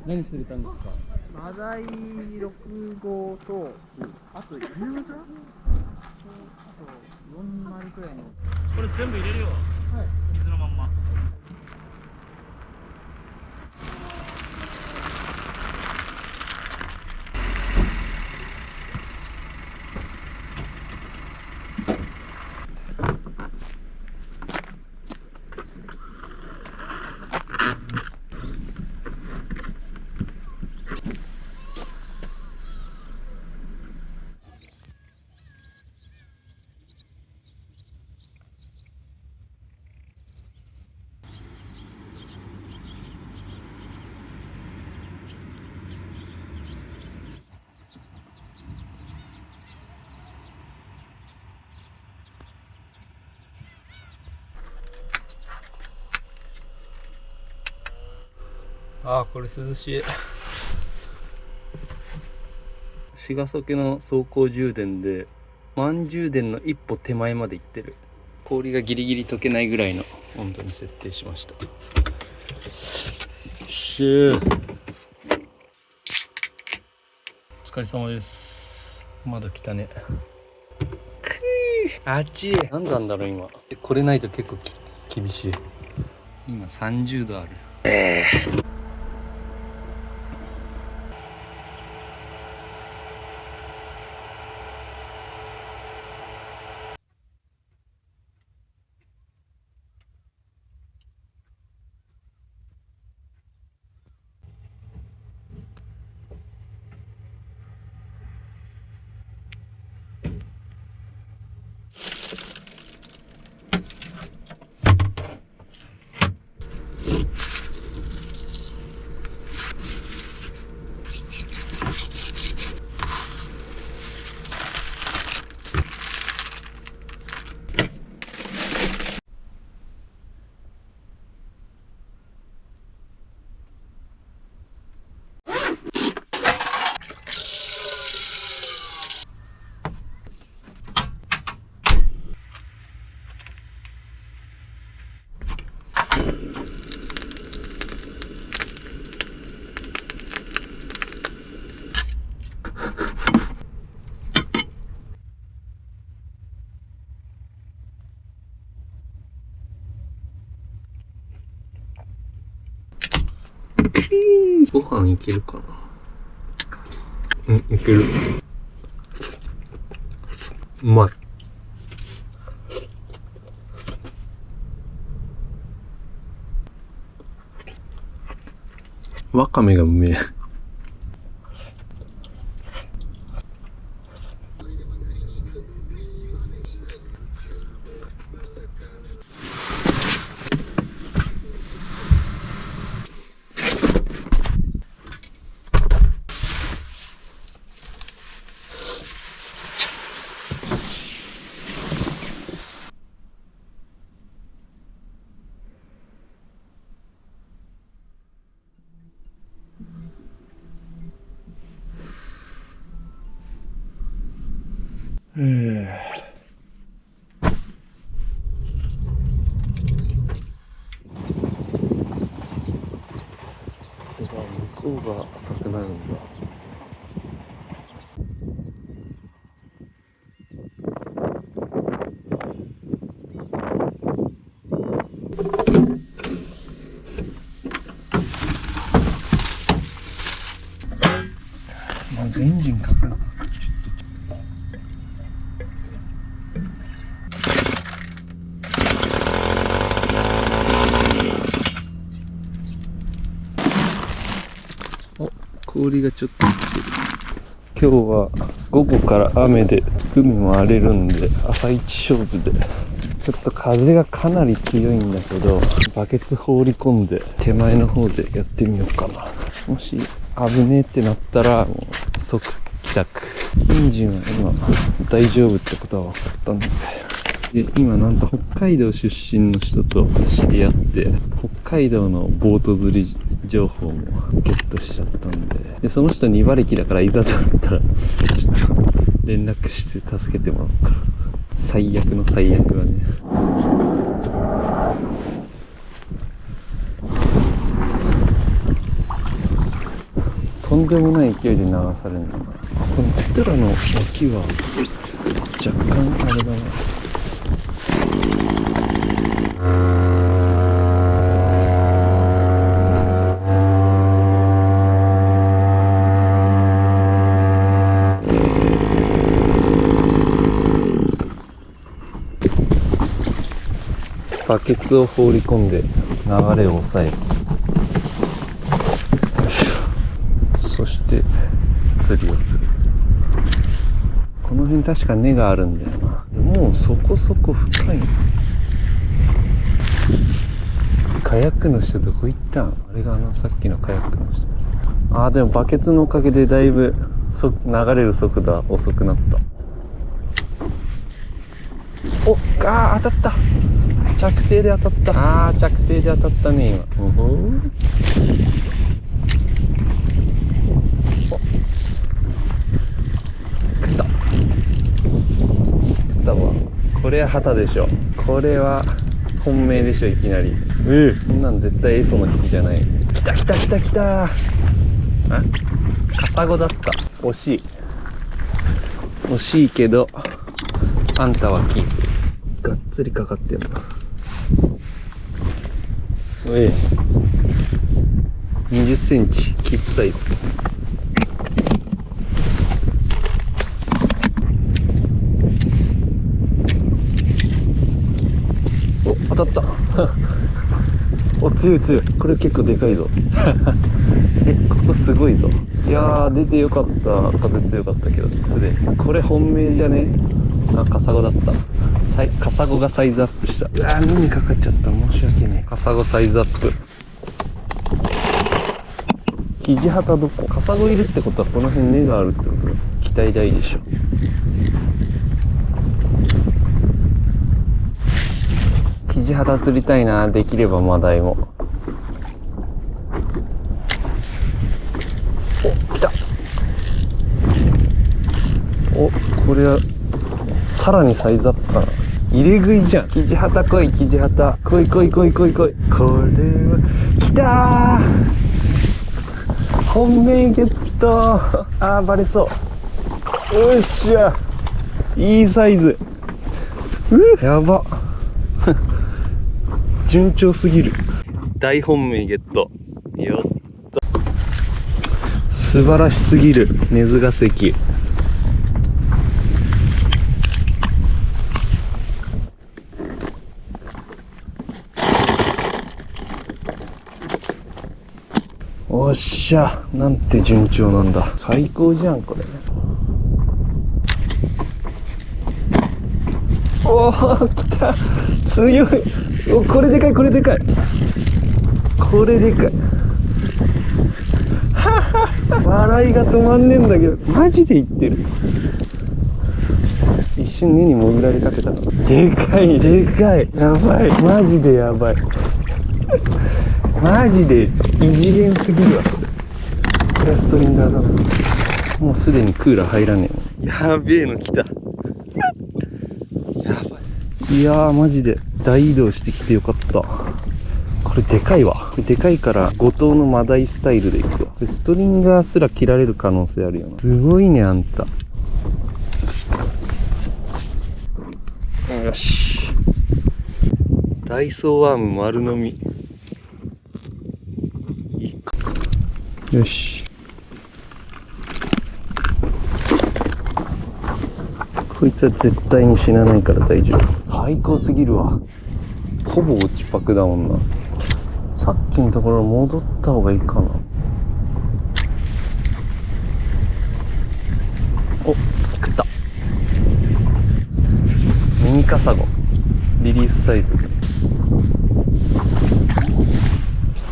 何釣れたんですか？マダイ6号と、あと稲型と、あと4丸くらいの。これ全部入れるよ。はい。水のまんま。ああ、これ涼しい。茅ヶ崎の走行充電で満充電の一歩手前まで行ってる。氷がギリギリ溶けないぐらいの温度に設定しました。シュー、お疲れ様です。まだ来たね。あっち何度なんだろう今。これないと結構厳しい。今30度ある。ご飯いけるかな。うん、いける。うまい。わかめがうめえ。向こうが赤くなるんだ。まずエンジンかかる。お、氷がちょっと。今日は午後から雨で海も荒れるんで朝一勝負で、ちょっと風がかなり強いんだけどバケツ放り込んで手前の方でやってみようかな。もし危ねえってなったらもう即帰宅。エンジンは今大丈夫ってことは分かったんで、今なんと北海道出身の人と知り合って北海道のボート釣り情報もゲットしちゃったんで、その人2馬力だからいざとなったらちょっと連絡して助けてもらおうかな。最悪の最悪はね。とんでもない勢いで流されるんだな。このテトラの脇は若干あれだな。バケツを放り込んで流れを抑える。そして釣りをする。この辺確か根があるんだよな。もうそこそこ深い。カヤックの人どこ行ったん？あれがさっきのカヤックの人。あーでもバケツのおかげでだいぶ流れる速度は遅くなった。お、あー当たった。着底で当たった。着底で当たったね今。おほー。食ったわ。これは旗でしょ。これは本命でしょ。いきなりこんなん絶対エソの引きじゃない。来た来た来た来た。あ、カサゴだった。惜しい惜しいけどあんたはキープです。がっつりかかってんな。20センチキープサイズ。お、当たったお、強い強い。これ結構でかいぞここすごいぞ。いやー出てよかった。風強かったけどすでにこれ本命じゃね。あ、カサゴだった。カサゴがサイズアップした。うわー、目にかかっちゃった。申し訳ねえ。カサゴサイズアップ。キジハタどこ？カサゴいるってことはこの辺根があるってことだ。期待大でしょ。キジハタ釣りたいな。できればマダイも。お、来た。お、これはさらにサイズアップかな。入れ食いじゃん。キジハタ来い、キジハタ来い来い来い来い来い。これは来たー。本命ゲット。あーバレそう。よっしゃ、いいサイズ。やば順調すぎる。大本命ゲット。よっと。素晴らしすぎる。根津ヶ関。おっしゃ、なんて順調なんだ。最高じゃんこれ。おー来た。強い。お、これでかいこれでかいこれでかい。笑いが止まんねえんだけど、マジで言ってる。一瞬根に潜られかけたの。でかいでかい。やばい、マジでやばい。マジで異次元すぎるわそれ。これはストリンガーだな。もうすでにクーラー入らねえ。やべえの来た。やばい。いやーマジで大移動してきてよかった。これでかいわ。でかいから後藤のマダイスタイルでいくわ。ストリンガーすら切られる可能性あるよな。すごいねあんた。よし、ダイソーワーム丸飲み。よし、こいつは絶対に死なないから大丈夫。最高すぎるわ。ほぼ落ちパクだもんな。さっきのところ戻った方がいいかな。お、食った。ミニカサゴリリースサイズ。きっ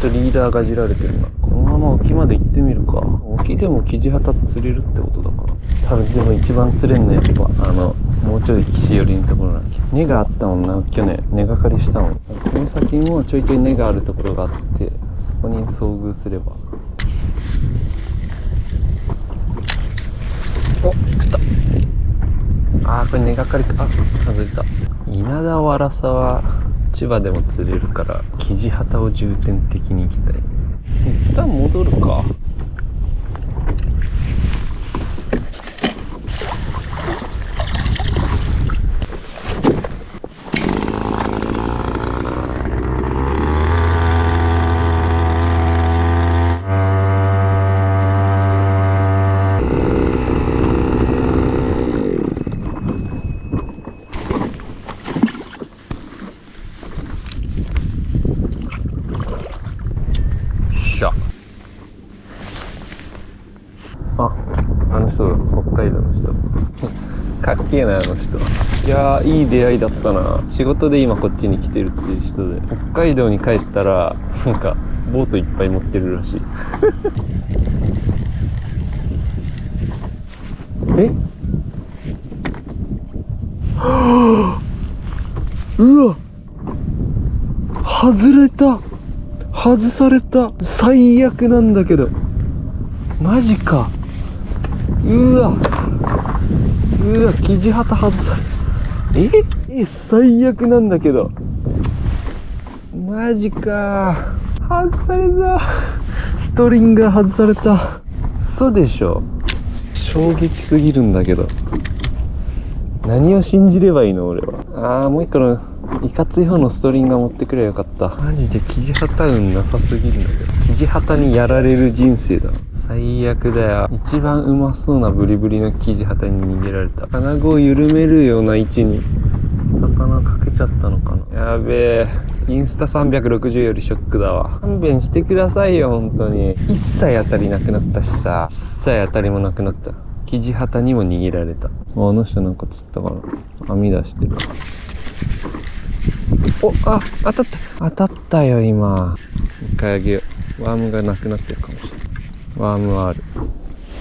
とリーダーがじられてるな。このまま沖まで行ってみるか。沖でもキジハタ釣れるってことだから。多分でも一番釣れんのやっぱもうちょい岸寄りのところなんだ。根があったもんな。去年根がかりしたもん。この先もちょいちょい根があるところがあって、そこに遭遇すれば。お、食った。あーこれ根がかりか。あ、外れた。稲田ワラサは千葉でも釣れるからキジハタを重点的に行きたい。一旦戻るか。あの人、北海道の人。かっけえな、あの人。いやー、いい出会いだったな。仕事で今こっちに来てるっていう人で。北海道に帰ったら、なんか、ボートいっぱい持ってるらしい。えうわ外れた外された最悪なんだけどマジかうわ生地旗外された最悪なんだけどマジか外されたストリンガー外された嘘でしょ衝撃すぎるんだけど何を信じればいいの俺はもう一個のいかつい方のストリンガー持ってくればよかったマジで生地旗運なさすぎるんだけど生地旗にやられる人生だ最悪だよ一番うまそうなブリブリの生地旗に逃げられた金具を緩めるような位置に魚かけちゃったのかなやべえインスタ360よりショックだわ勘弁してくださいよ本当に一切当たりなくなったしさ一切当たりもなくなった生地旗にも逃げられたあの人なんか釣ったかな網出してる当たったよ今一回あげようワームがなくなってるかもしれないワームはある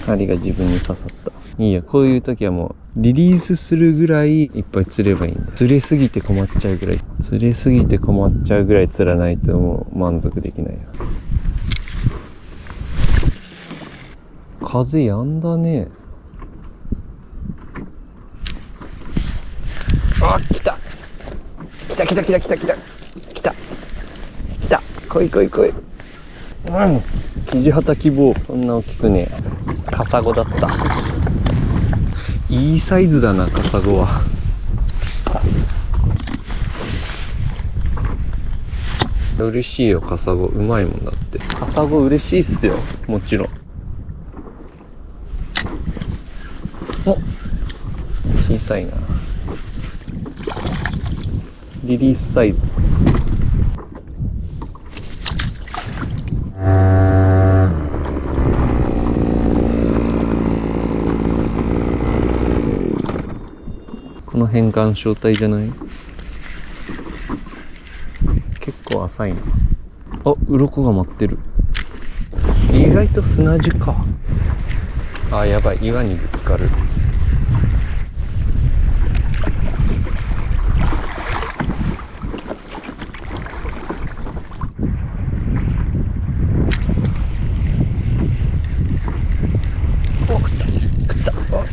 針が自分に刺さったいいやこういう時はもうリリースするぐらいいっぱい釣ればいいんだ釣れすぎて困っちゃうぐらい釣らないともう満足できないよ風やんだね来た来い生地旗希望そんな大きくねカサゴだったいいサイズだなカサゴは嬉しいよカサゴうまいもんだってカサゴ嬉しいっすよもちろん小さいなリリースサイズこの辺岩礁帯じゃない結構浅いな鱗が舞ってる意外と砂地かやばい岩にぶつかる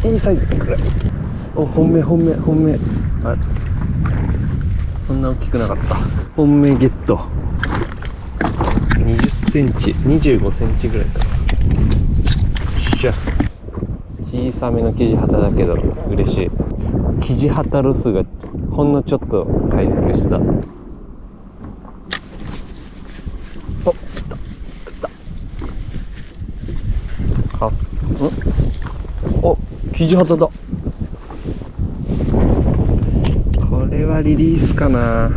いいサイズこれ本命あれそんな大きくなかった本命ゲット20センチ25センチぐらいかなしゃ小さめの生地旗だけど嬉しい生地旗ロスがほんのちょっと回復した食った生地旗だこれはリリースかな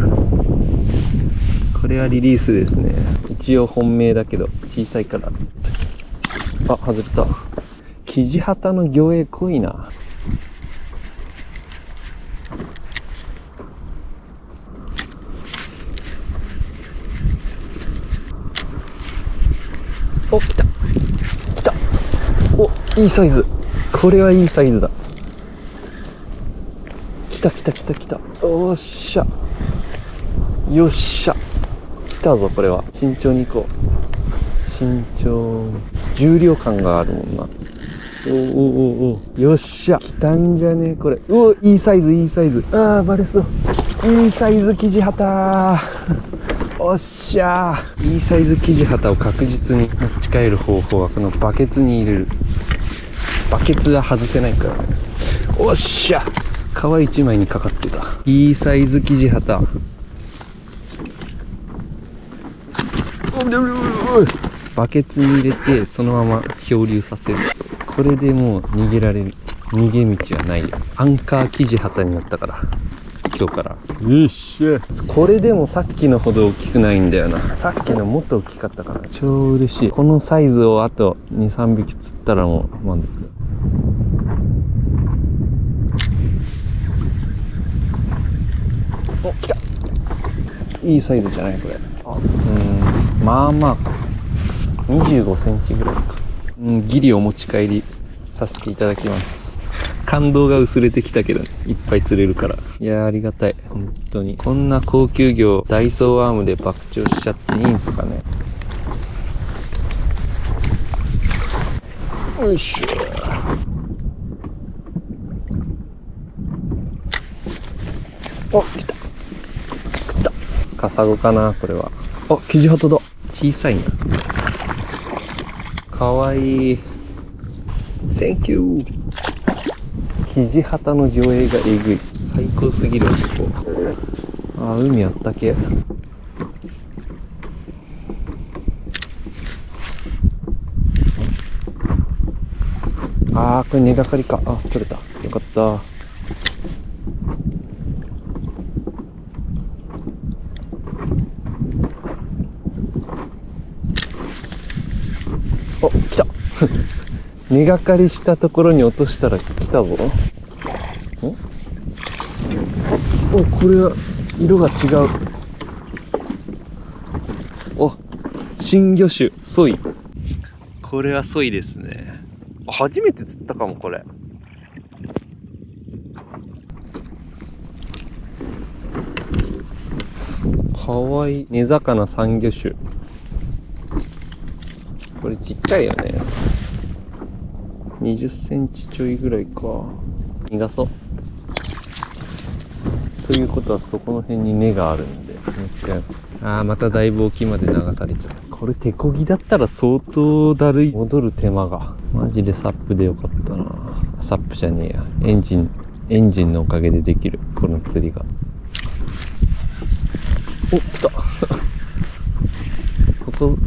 これはリリースですね一応本命だけど小さいから外れた生地旗の魚影濃いな来たいいサイズこれはいいサイズだ来たおっしゃよっしゃ来たぞこれは慎重に行こう慎重重量感があるもんなよっしゃ来たんじゃねこれいいサイズバレそういいサイズ生地旗おっしゃいいサイズ生地旗を確実に持ち帰る方法はこのバケツに入れるバケツは外せないからねおっしゃ皮一枚にかかってたいいサイズ生地旗バケツに入れてそのまま漂流させるこれでもう逃げられる逃げ道はないよアンカー生地旗になったから今日からよっしゃこれでもさっきのほど大きくないんだよなさっきのもっと大きかったから超嬉しいこのサイズをあと 2,3 匹釣ったらもう満足お、来た。いいサイズじゃないこれ。まあまあか。25センチぐらいか。ギリお持ち帰りさせていただきます。感動が薄れてきたけどね、いっぱい釣れるから。いやー、ありがたい。本当に。こんな高級魚、ダイソーワームで爆釣しちゃっていいんすかね。よいしょ。お、来た。食った。カサゴかな、これは。あ、キジハタだ。小さいな。かわいい。センキュー。キジハタの魚影がえぐい。最高すぎるわ、ここ。あ、海あったけ。これ根がかりか。あ、取れた。よかった。お、来た。根がかりしたところに落としたら来たぞ。お、これは色が違う。お、新魚種、ソイ。これはソイですね。初めて釣ったかも、これ。かわいい。根魚三魚種。これちっちゃいよね。20センチちょいぐらいか。逃がそう。ということはそこの辺に根があるんで。まただいぶ沖まで流されちゃう。これ手漕ぎだったら相当だるい。戻る手間が。マジでサップでよかったな。サップじゃねえや。エンジンのおかげでできる。この釣りが。お、来た。こ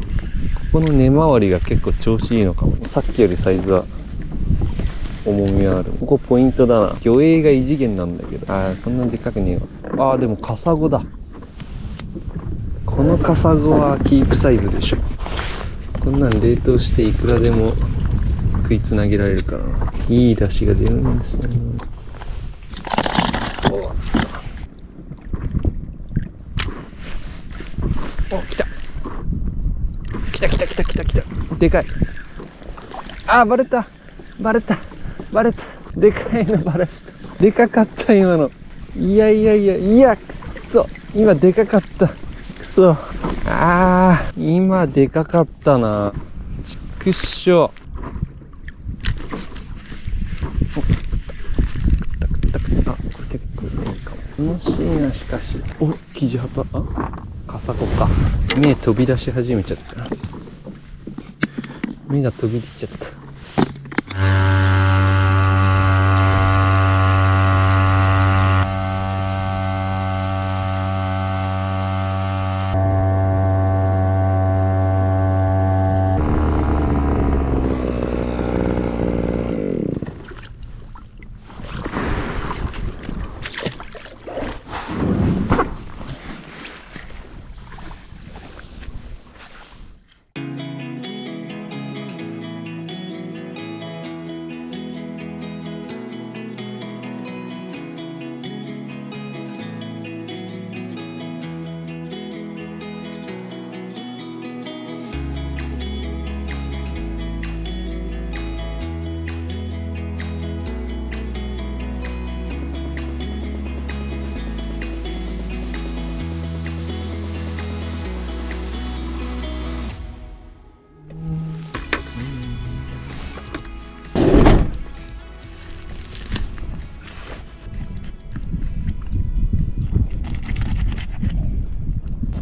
この根回りが結構調子いいのかも。さっきよりサイズは重みがある。ここポイントだな。魚影が異次元なんだけど。そんなでっかくねえわ。でもカサゴだ。このカサゴはキープサイズでしょ。こんなん冷凍していくらでも食いつなげられるからな。いい出汁が出るんですよね。お、来た。来た。でかい。バレた。でかいのバラした。でかかった、今の。いや、くそ。今でかかった。くそ。今でかかったな。ちくしょう。食った。これ結構いいかも。楽しいな、しかし。お、キジハタ。カサゴか。目飛び出し始めちゃった。目が飛び出ちゃった。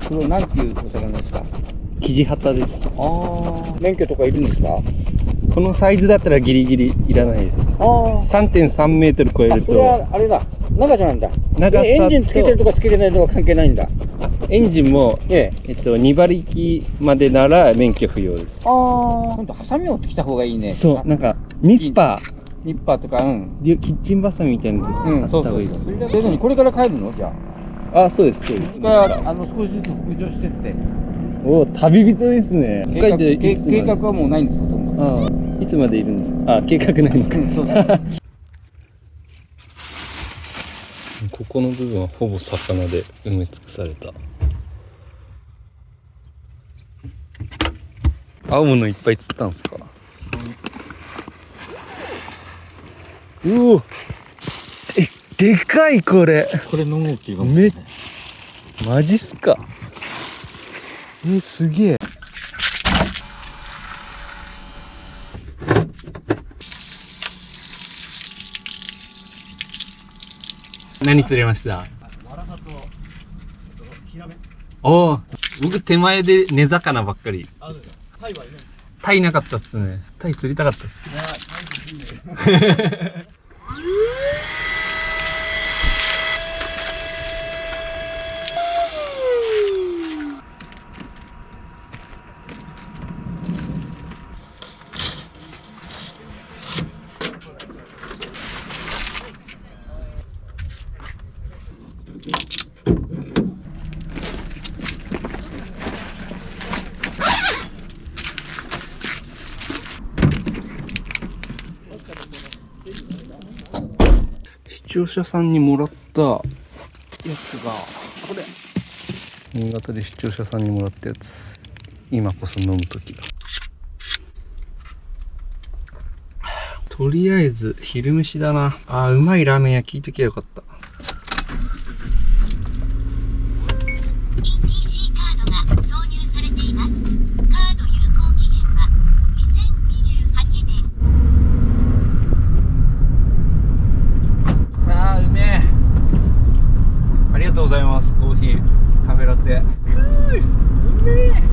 これ何ていうお魚ですか？キジハタです。免許とかいるんですか？このサイズだったらギリギリいらないです。3.3 メートル超えると。それはあれだ、長さなんだ。長さとエンジンつけてるとかつけてないとか関係ないんだ。エンジンも、2馬力までなら免許不要です。今度ハサミを持ってきた方がいいね。そう、なんかニッパーとか、キッチンバサミみたいなので買った方がいいです。それでこれから帰るの？じゃあ。そうです。それから少しずつ北上してって。旅人ですね。計画はもうないんですか？いつまでいるんですか？計画ないのか。ここの部分はほぼ魚で埋め尽くされた。青物いっぱい釣ったんすか？うお、でかいこれ。これの動きがめっマジっすか？すげえ。何釣れました？わらさとヒラメ。おお、僕手前で根魚ばっかり。タイはいない。タイなかったっすね。タイ釣りたかったっす。いやタイいいね。視聴者さんにもらったやつが、これ新潟で視聴者さんにもらったやつ、今こそ飲むとき。とりあえず昼飯だな。うまいラーメン屋聞いときゃよかった。ETC カードが挿入されています。カード有効期限は2028年。うめえ。ありがとうございます。コーヒー、カフェラテ。うめえ。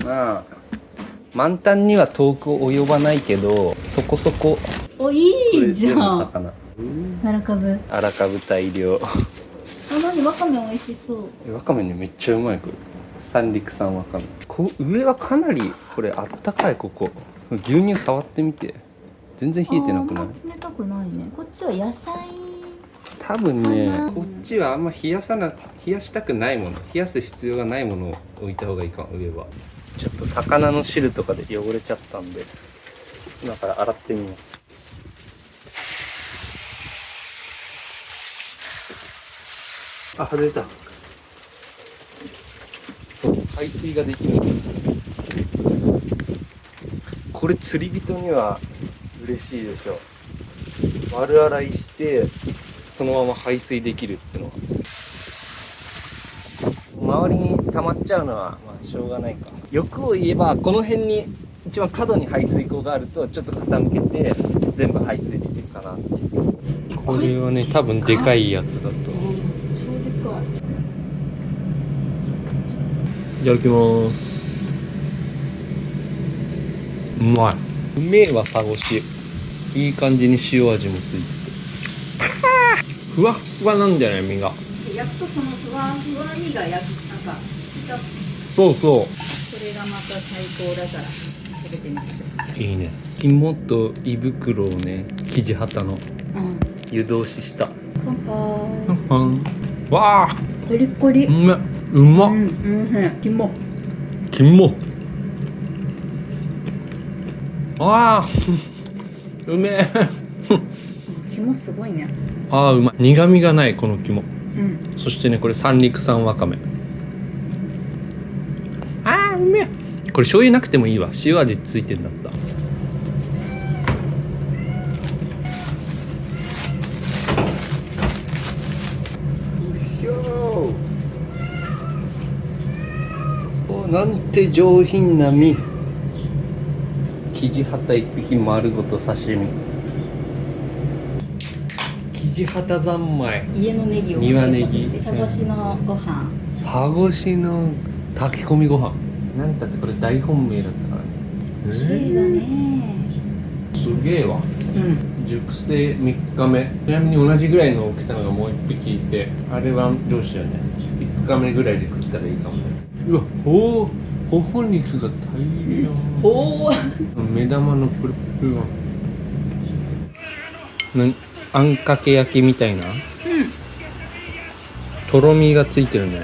まあ満タンには遠く及ばないけど、そこそこ。お、いいじゃん。魚、荒かぶ。荒かぶ大量。何わかめ美味しそう。わかめね、めっちゃうまい。これ三陸産わかめ。上はかなりこれあったかい。ここ牛乳触ってみて、全然冷えてなくない？冷たくないね。こっちは野菜。多分ね、こっちはあんま冷やしたくないもの、冷やす必要がないものを置いた方がいいかも。上はちょっと魚の汁とかで汚れちゃったんで、今から洗ってみます。外れた。そう、排水ができるんです。これ釣り人には嬉しいでしょ。丸洗いしてそのまま排水できるってのは。周りに溜まっちゃうのはまあしょうがないか。欲を言えばこの辺に一番角に排水溝があるとちょっと傾けて全部排水できるかなっていう。これはね、多分でかいやつだと。超でかい。いただきます。うまい。うめえわ、サゴシ。いい感じに塩味もついててふわっふわなんじゃない？身が焼くとそのふわふわみがなんかそうそう、それがまた最高だから食べてみて。いいね。肝と胃袋をね、生地旗のうん。湯通しした。乾杯。わあ、コリコリ。うまっ。うまっ。肝。肝。わあうめえ肝すごいね。あーうまい。苦味がないこの肝。うん。そしてねこれ三陸産わかめ。あーうめえ。これ醤油なくてもいいわ。塩味ついてんだった。なんて上品な身。キジハタ一匹丸ごと刺身。キジハタ三昧。家のネギを庭ネギかけさせて鹿児島のご飯。鹿児島の炊き込みご飯。なんたってこれ大本命だったからね。綺麗だね。すげえわ。うん。熟成3日目。ちなみに同じぐらいの大きさのがもう1匹いて、あれはどうしようね。5日目ぐらいで食ったらいいかもね。うわ、ほほ肉が大量。ほう。目玉のプルプルが。あんかけ焼きみたいな。とろみがついてるね。